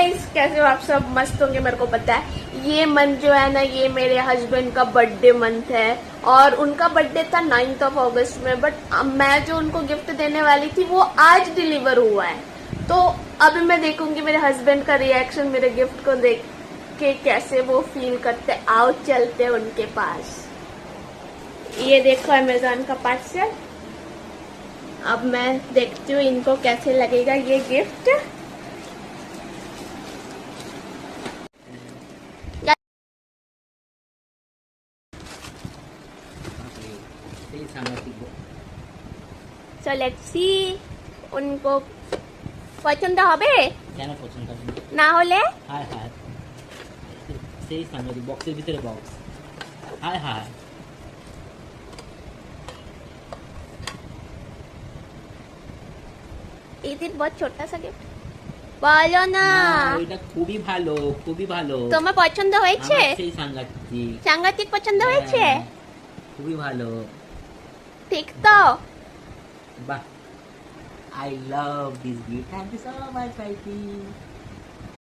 Guys, कैसे हो आप सब? मस्त होंगे, मेरे को पता है। ये मंथ जो है ना, ये मेरे हस्बैंड का बर्थडे मंथ है और उनका बर्थडे था 9th ऑफ अगस्त में। बट मैं जो उनको गिफ्ट देने वाली थी वो आज डिलीवर हुआ है। तो अभी मैं देखूंगी मेरे हस्बैंड का रिएक्शन मेरे गिफ्ट को देख के, कैसे वो फील करते। आओ चलते हैं उनके पास। ये देखो अमेजोन का पार्सल। अब मैं देखती हूँ इनको कैसे लगेगा ये गिफ्ट। So let's see उनको পছন্দ হবে কেন পছন্দ হবে না হলে হায় হায় সেই সামনে বক্সের ভিতরে বক্স হায় হায় इट इज बहुत छोटा सा गिफ्ट বলো না। এটা খুবই ভালো খুবই ভালো তোমার পছন্দ হয়েছে? আমার সেই সাংঘাতিক সাংঘাতিক পছন্দ হয়েছে? খুবই ভালো ঠিক তো? বাহ I love this gift. Thank you so much, Maiti.